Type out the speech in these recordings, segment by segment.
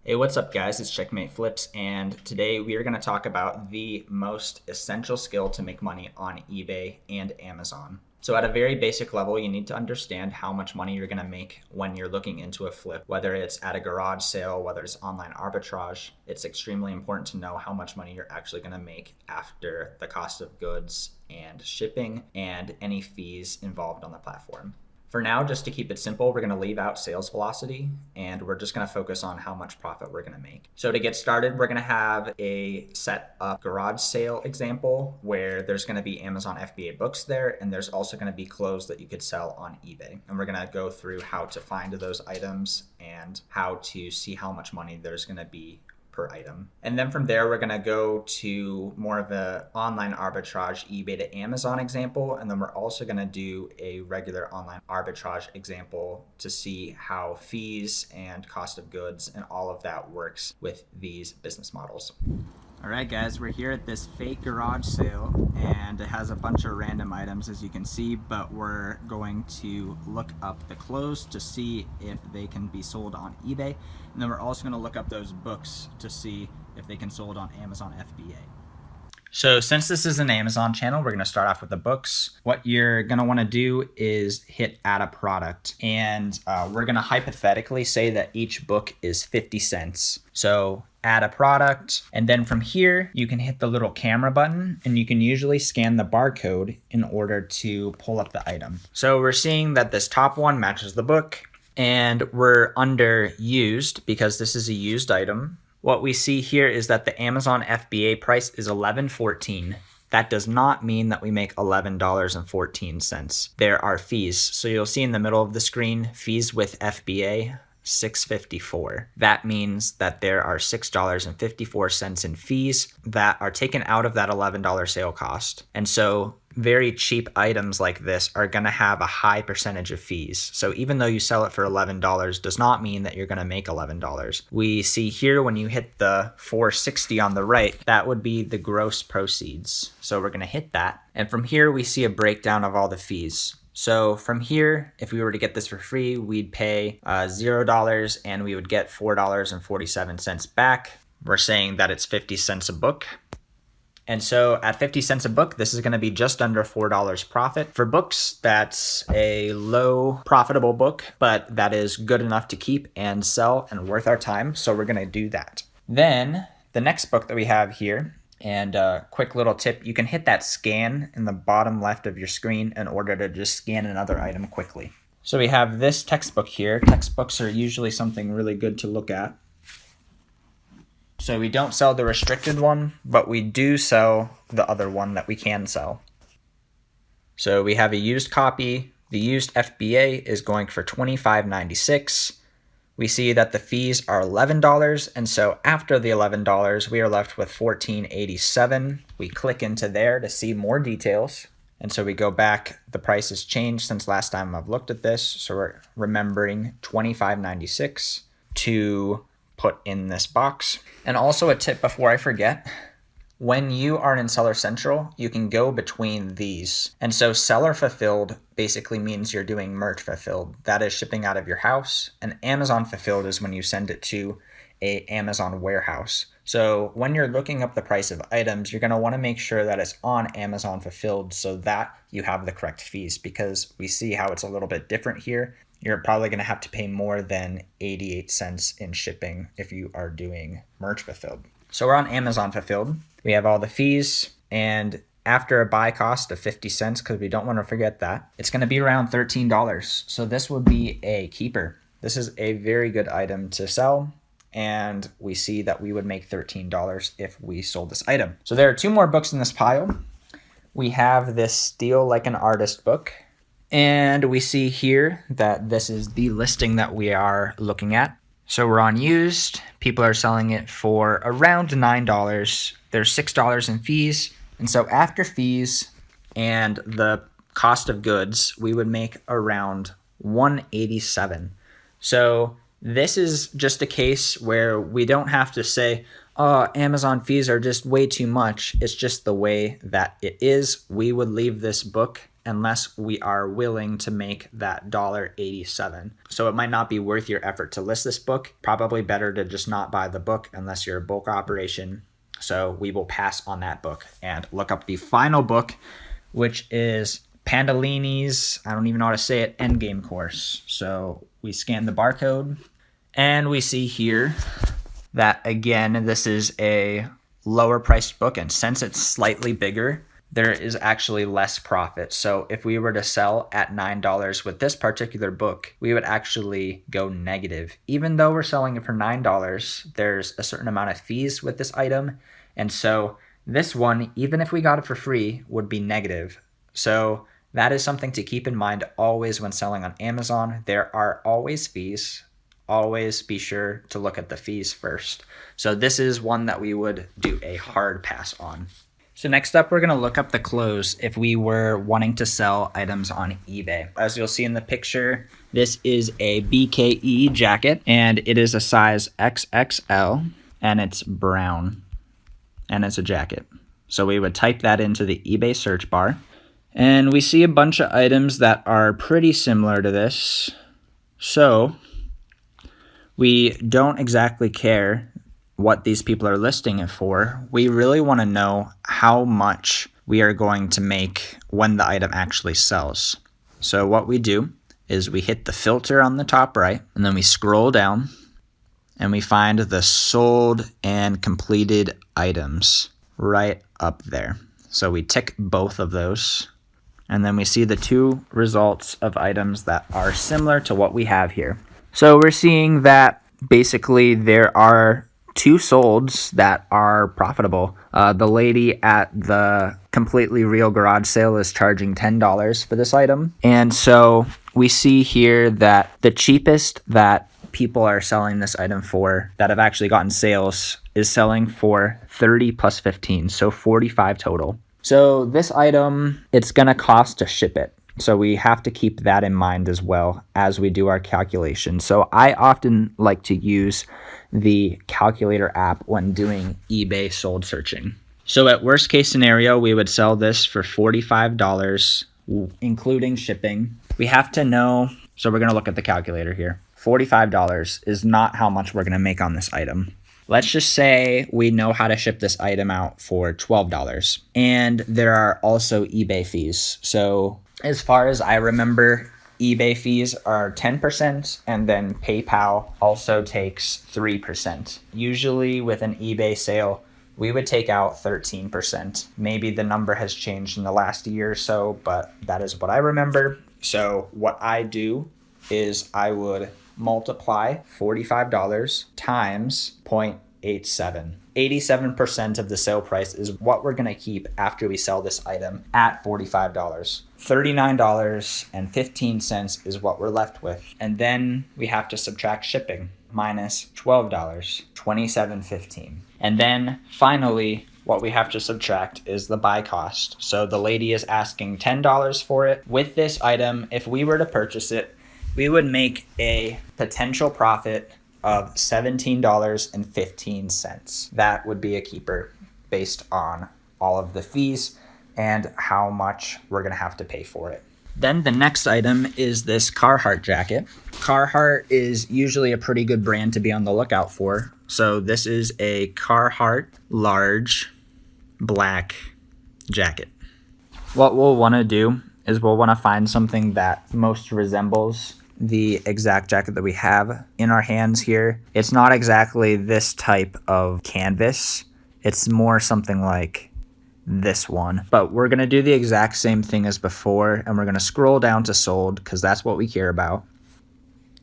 Hey, what's up guys? It's Checkmate Flips, and today we are going to talk about the most essential skill to make money on eBay and Amazon. So at a very basic level, you need to understand how much money you're going to make when you're looking into a flip, whether it's at a garage sale, whether it's online arbitrage. It's extremely important to know how much money you're actually going to make after the cost of goods and shipping and any fees involved on the platform. For now, just to keep it simple, we're going to leave out sales velocity and we're just going to focus on how much profit we're going to make. So to get started, we're going to have a set up garage sale example where there's going to be Amazon FBA books there, and there's also going to be clothes that you could sell on eBay. And we're going to go through how to find those items and how to see how much money there's going to be per item. And then from there, we're going to go to more of a online arbitrage eBay to Amazon example. And then we're also going to do a regular online arbitrage example to see how fees and cost of goods and all of that works with these business models. All right, guys, we're here at this fake garage sale and it has a bunch of random items, as you can see, but we're going to look up the clothes to see if they can be sold on eBay. And then we're also going to look up those books to see if they can sold on Amazon FBA. So since this is an Amazon channel, we're going to start off with the books. What you're going to want to do is hit add a product, and we're going to hypothetically say that each book is 50 cents. So add a product, and then from here you can hit the little camera button and you can usually scan the barcode in order to pull up the item. So we're seeing that this top one matches the book, and we're under used because this is a used item. What we see here is that the Amazon FBA price is $11.14. That does not mean that we make $11.14. There are fees. So you'll see in the middle of the screen, fees with FBA, $6.54. That means that there are $6.54 in fees that are taken out of that $11 sale cost. And so very cheap items like this are going to have a high percentage of fees. So even though you sell it for $11 does not mean that you're going to make $11. We see here when you hit the 460 on the right, that would be the gross proceeds. So we're going to hit that. And from here, we see a breakdown of all the fees. So from here, if we were to get this for free, we'd pay $0 and we would get $4.47 back. We're saying that it's 50 cents a book. And so at 50 cents a book, this is going to be just under $4 profit. For books, that's a low profitable book, but that is good enough to keep and sell and worth our time. So we're going to do that. Then the next book that we have here, and a quick little tip, you can hit that scan in the bottom left of your screen in order to just scan another item quickly. So we have this textbook here. Textbooks are usually something really good to look at. So we don't sell the restricted one, but we do sell the other one that we can sell. So we have a used copy. The used FBA is going for $25.96. We see that the fees are $11, and so after the $11, we are left with $14.87. We click into there to see more details. And so we go back, the price has changed since last time I've looked at this. So we're remembering $25.96 to put in this box. And also a tip before I forget, when you are in Seller Central, you can go between these. And so seller fulfilled basically means you're doing merch fulfilled. That is shipping out of your house. And Amazon fulfilled is when you send it to a Amazon warehouse. So when you're looking up the price of items, you're going to want to make sure that it's on Amazon fulfilled so that you have the correct fees, because we see how it's a little bit different here. You're probably going to have to pay more than 88 cents in shipping if you are doing merch fulfilled. So we're on Amazon fulfilled. We have all the fees, and after a buy cost of 50 cents, because we don't want to forget that, it's going to be around $13. So this would be a keeper. This is a very good item to sell, and we see that we would make $13 if we sold this item. So there are two more books in this pile. We have this Steal Like an Artist book. And we see here that this is the listing that we are looking at. So we're on used. People are selling it for around $9. There's $6 in fees. And so after fees and the cost of goods, we would make around $187. So this is just a case where we don't have to say, oh, Amazon fees are just way too much. It's just the way that it is. We would leave this book unless we are willing to make that $1.87. So it might not be worth your effort to list this book. Probably better to just not buy the book unless you're a bulk operation. So we will pass on that book and look up the final book, which is Pandolini's, I don't even know how to say it, Endgame Course. So we scan the barcode and we see here that, again, this is a lower priced book, and since it's slightly bigger, there is actually less profit. So if we were to sell at $9 with this particular book, we would actually go negative. Even though we're selling it for $9, there's a certain amount of fees with this item. And so this one, even if we got it for free, would be negative. So that is something to keep in mind always when selling on Amazon. There are always fees. Always be sure to look at the fees first. So this is one that we would do a hard pass on. So next up, we're going to look up the close if we were wanting to sell items on eBay. As you'll see in the picture, this is a BKE jacket, and it is a size XXL, and it's brown, and it's a jacket. So we would type that into the eBay search bar, and we see a bunch of items that are pretty similar to this. So we don't exactly care what these people are listing it for. We really want to know how much we are going to make when the item actually sells. So what we do is we hit the filter on the top right, and then we scroll down and we find the sold and completed items right up there. So we tick both of those, and then we see the two results of items that are similar to what we have here. So we're seeing that basically there are two solds that are profitable. The lady at the completely real garage sale is charging $10 for this item. And so we see here that the cheapest that people are selling this item for that have actually gotten sales is selling for 30 plus 15, so 45 total. So this item, it's gonna cost to ship it. So we have to keep that in mind as well as we do our calculation. So I often like to use the calculator app when doing eBay sold searching. So at worst case scenario, we would sell this for $45, including shipping. We have to know, so we're gonna look at the calculator here. $45 is not how much we're gonna make on this item. Let's just say we know how to ship this item out for $12. And there are also eBay fees. So as far as I remember, eBay fees are 10%, and then PayPal also takes 3%. Usually with an eBay sale, we would take out 13%. Maybe the number has changed in the last year or so, but that is what I remember. So what I do is I would multiply $45 times 0.87. 87% of the sale price is what we're going to keep after we sell this item at $45. $39.15 is what we're left with. And then we have to subtract shipping, minus $12, $27.15. And then finally, what we have to subtract is the buy cost. So the lady is asking $10 for it. With this item, if we were to purchase it, we would make a potential profit of $17.15. That would be a keeper based on all of the fees and how much we're gonna have to pay for it. Then the next item is this Carhartt jacket. Carhartt is usually a pretty good brand to be on the lookout for. So this is a Carhartt large black jacket. What we'll wanna do is we'll wanna find something that most resembles the exact jacket that we have in our hands here. It's not exactly this type of canvas. It's more something like this one. But we're going to do the exact same thing as before, and we're going to scroll down to sold because that's what we care about.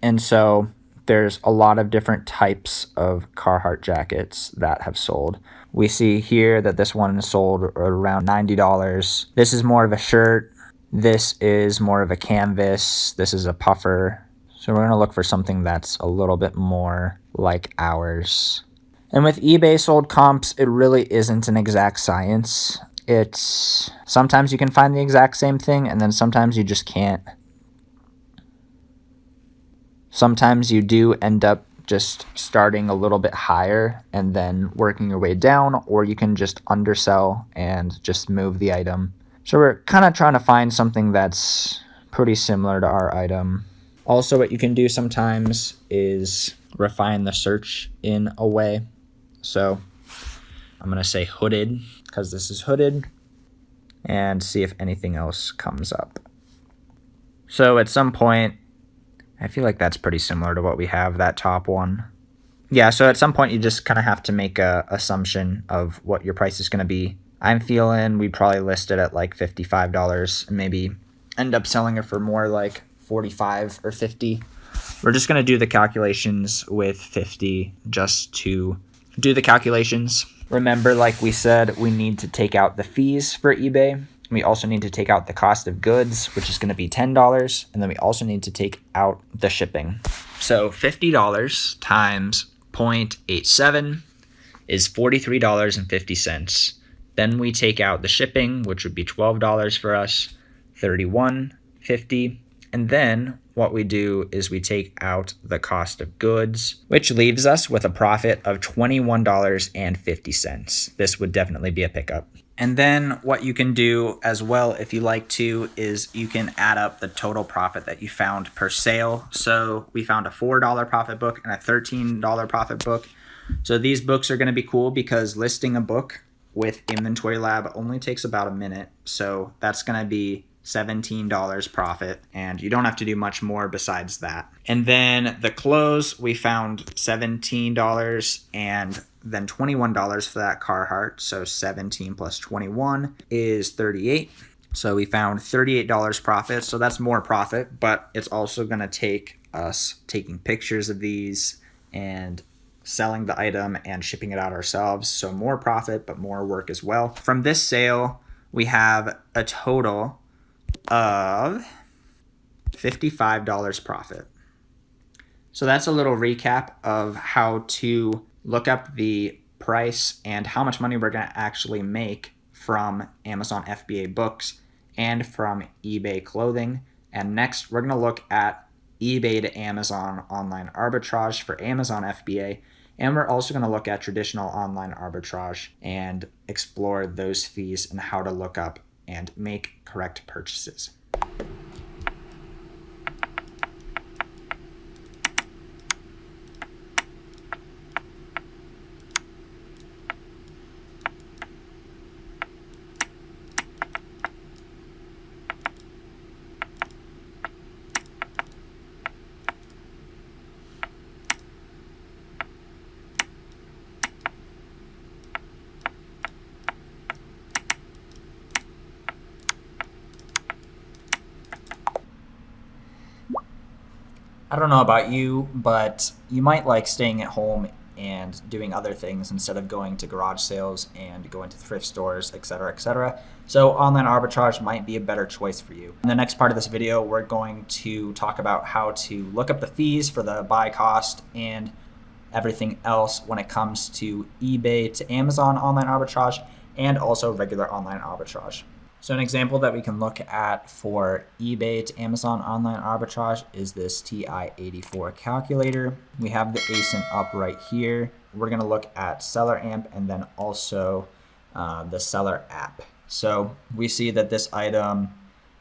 And so there's a lot of different types of Carhartt jackets that have sold. We see here that this one is sold around $90. This is more of a shirt. This is more of a canvas. This is a puffer. So we're going to look for something that's a little bit more like ours. And with eBay sold comps, it really isn't an exact science. It's sometimes you can find the exact same thing, and then sometimes you just can't. Sometimes you do end up just starting a little bit higher and then working your way down, or you can just undersell and just move the item So we're kind of trying to find something that's pretty similar to our item. Also, what you can do sometimes is refine the search in a way. So I'm going to say hooded because this is hooded, and see if anything else comes up. So at some point, I feel like that's pretty similar to what we have, that top one. Yeah, so at some point you just kind of have to make a assumption of what your price is going to be. I'm feeling we'd probably list it at like $55 and maybe end up selling it for more like 45 or 50. We're just going to do the calculations with 50 just to do the calculations. Remember, like we said, we need to take out the fees for eBay. We also need to take out the cost of goods, which is going to be $10. And then we also need to take out the shipping. So $50 times 0.87 is $43.50. Then we take out the shipping, which would be $12 for us, $31.50. And then what we do is we take out the cost of goods, which leaves us with a profit of $21.50. This would definitely be a pickup. And then what you can do as well, if you like to, is you can add up the total profit that you found per sale. So we found a $4 profit book and a $13 profit book. So these books are going to be cool because listing a book with Inventory Lab only takes about a minute. So that's going to be $17 profit, and you don't have to do much more besides that. And then the clothes, we found $17 and then $21 for that Carhartt. So 17 plus 21 is 38. So we found $38 profit. So that's more profit, but it's also going to take us taking pictures of these and selling the item and shipping it out ourselves. So more profit, but more work as well. From this sale, we have a total of $55 profit. So that's a little recap of how to look up the price and how much money we're going to actually make from Amazon FBA books and from eBay clothing. And next, we're going to look at eBay to Amazon online arbitrage for Amazon FBA. And we're also going to look at traditional online arbitrage and explore those fees and how to look up and make correct purchases. I don't know about you, but you might like staying at home and doing other things instead of going to garage sales and going to thrift stores, etc., etc. So online arbitrage might be a better choice for you. In the next part of this video, we're going to talk about how to look up the fees for the buy cost and everything else when it comes to eBay to Amazon online arbitrage and also regular online arbitrage. So an example that we can look at for eBay to Amazon online arbitrage is this 𝗖cie_HEIGH calculator. We have the ASIN up right here. We're going to look at seller amp and then also the seller app. So we see that this item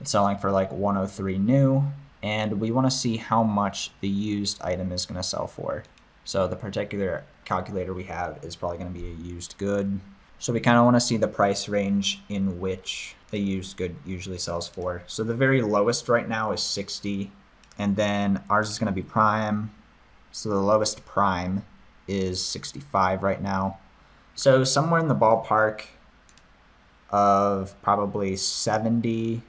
is selling for like 103 new, and we want to see how much the used item is going to sell for. So the particular calculator we have is probably going to be a used good. So we kind of want to see the price range in which a used good usually sells for. So the very lowest right now is 60, and then ours is going to be prime. So the lowest prime is 65 right now. So somewhere in the ballpark of probably $70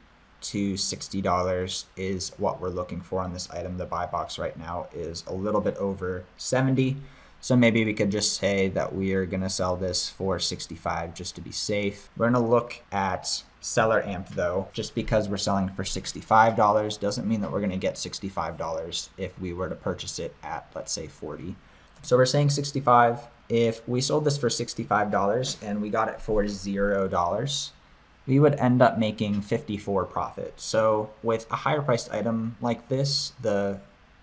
to $60 is what we're looking for on this item. The buy box right now is a little bit over 70. So maybe we could just say that we are going to sell this for 65 just to be safe. We're going to look at seller amp though. Just because we're selling for $65 doesn't mean that we're going to get $65 if we were to purchase it at, let's say, 40. So we're saying 65. If we sold this for $65 and we got it for $0, we would end up making 54 profit. So with a higher priced item like this, the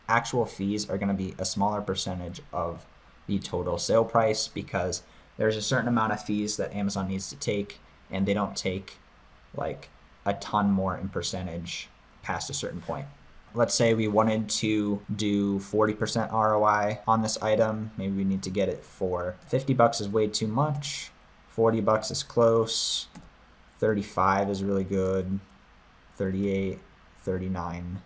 actual fees are going to be a smaller percentage of the total sale price because there's a certain amount of fees that Amazon needs to take, and they don't take like a ton more in percentage past a certain point. Let's say we wanted to do 40% ROI on this item. Maybe we need to get it for 50 bucks is way too much. 40 bucks is close. 35 is really good. 38, 39.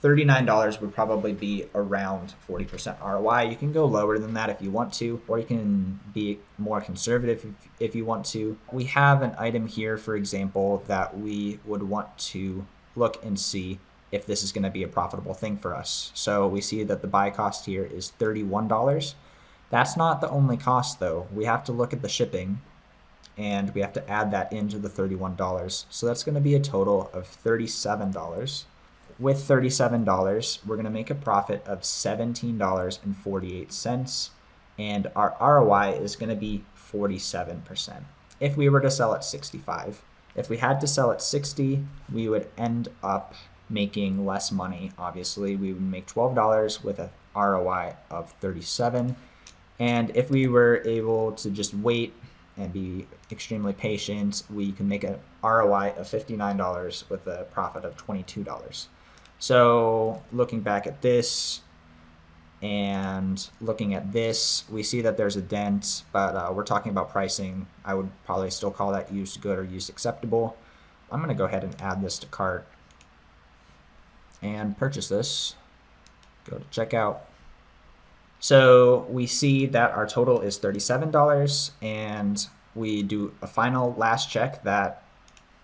$39 would probably be around 40% ROI. You can go lower than that if you want to, or you can be more conservative if you want to. We have an item here, for example, that we would want to look and see if this is going to be a profitable thing for us. So we see that the buy cost here is $31. That's not the only cost though. We have to look at the shipping and we have to add that into the $31. So that's going to be a total of $37. With $37, we're going to make a profit of $17.48, and our ROI is going to be 47%. If we were to sell at 65, if we had to sell at 60, we would end up making less money. Obviously, we would make $12 with a ROI of 37. And if we were able to just wait and be extremely patient, we can make an ROI of $59 with a profit of $22. So looking back at this and looking at this, we see that there's a dent, but we're talking about pricing. I would probably still call that used good or used acceptable. I'm going to go ahead and add this to cart and purchase this. Go to checkout. So we see that our total is $37, and we do a final last check that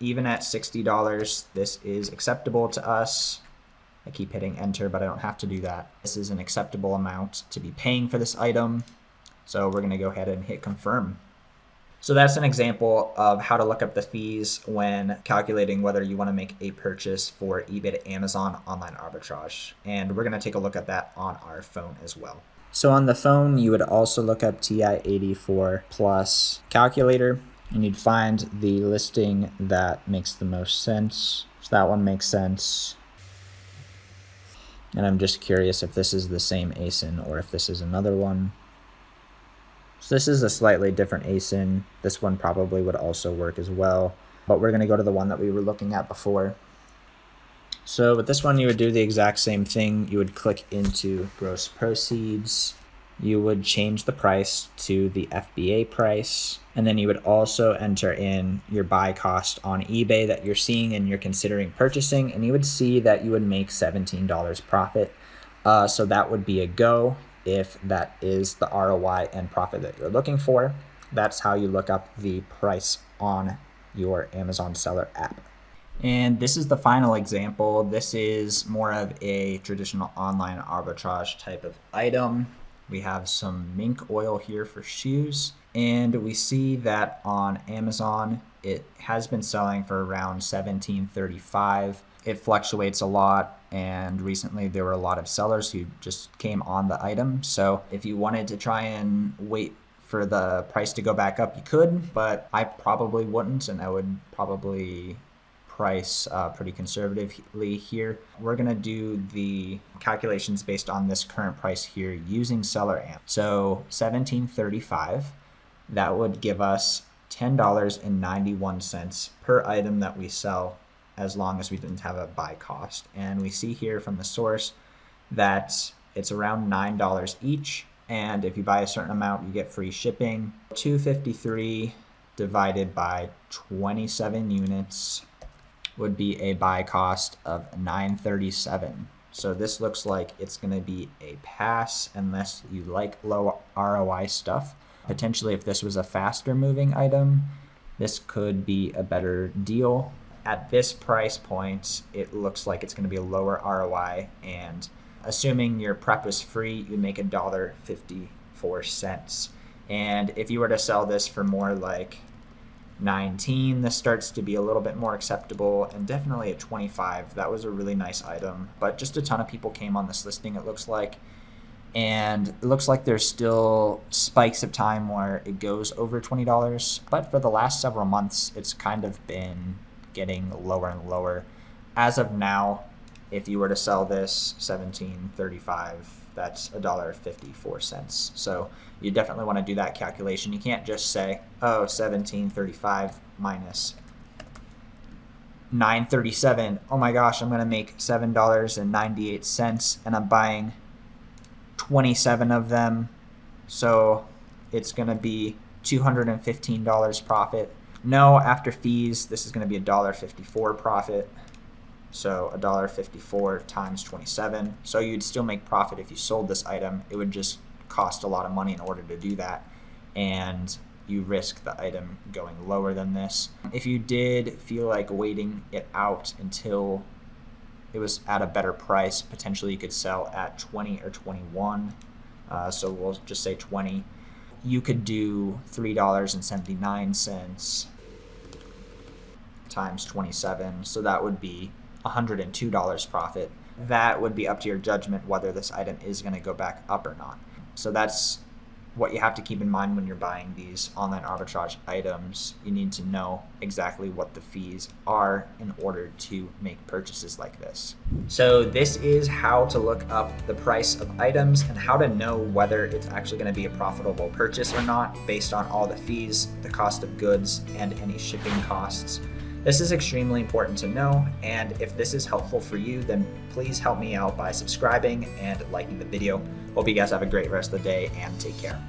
even at $60, this is acceptable to us. I keep hitting enter, but I don't have to do that. This is an acceptable amount to be paying for this item. So we're going to go ahead and hit confirm. So that's an example of how to look up the fees when calculating whether you want to make a purchase for eBay to Amazon online arbitrage. And we're going to take a look at that on our phone as well. So on the phone, you would also look up 𝗖cie_++ calculator, and you'd find the listing that makes the most sense. So that one makes sense. And I'm just curious if this is the same ASIN or if this is another one. So this is a slightly different ASIN. This one probably would also work as well, but we're going to go to the one that we were looking at before. So with this one, you would do the exact same thing. You would click into gross proceeds. You would change the price to the FBA price, and then you would also enter in your buy cost on eBay that you're seeing and you're considering purchasing, and you would see that you would make $17 profit. So that would be a go if that is the ROI and profit that you're looking for. That's how you look up the price on your Amazon seller app. And this is the final example. This is more of a traditional online arbitrage type of item. We have some mink oil here for shoes, and we see that on Amazon it has been selling for around $17.35. It fluctuates a lot, and recently there were a lot of sellers who just came on the item. So if you wanted to try and wait for the price to go back up, you could, but I probably wouldn't, and I would probably price pretty conservatively here. We're gonna do the calculations based on this current price here using seller amp. So $17.35, that would give us $10.91 per item that we sell, as long as we didn't have a buy cost. And we see here from the source that it's around $9 each, and if you buy a certain amount you get free shipping. 253 divided by 27 units would be a buy cost of $9.37. So this looks like it's going to be a pass unless you like low ROI stuff. Potentially, if this was a faster moving item, this could be a better deal. At this price point, it looks like it's going to be a lower ROI, and assuming your prep is free, you make $1.54. And if you were to sell this for more like 19, this starts to be a little bit more acceptable, and definitely at 25, that was a really nice item. But just a ton of people came on this listing, it looks like, and it looks like there's still spikes of time where it goes over $20, but for the last several months it's kind of been getting lower and lower. As of now, if you were to sell this $17.35, that's $1.54. So you definitely want to do that calculation. You can't just say, oh, $17.35 minus 937. Oh my gosh, I'm going to make $7.98 and I'm buying 27 of them. So it's going to be $215 profit. No, after fees, this is going to be $1.54 profit. So $1.54 times 27. So you'd still make profit if you sold this item. It would just cost a lot of money in order to do that. And you risk the item going lower than this. If you did feel like waiting it out until it was at a better price, potentially you could sell at 20 or 21. So we'll just say 20. You could do $3.79 times 27. So that would be $102 profit. That would be up to your judgment whether this item is going to go back up or not. So that's what you have to keep in mind when you're buying these online arbitrage items. You need to know exactly what the fees are in order to make purchases like this. So this is how to look up the price of items and how to know whether it's actually going to be a profitable purchase or not based on all the fees, the cost of goods, and any shipping costs. This is extremely important to know, and if this is helpful for you, then please help me out by subscribing and liking the video. Hope you guys have a great rest of the day and take care.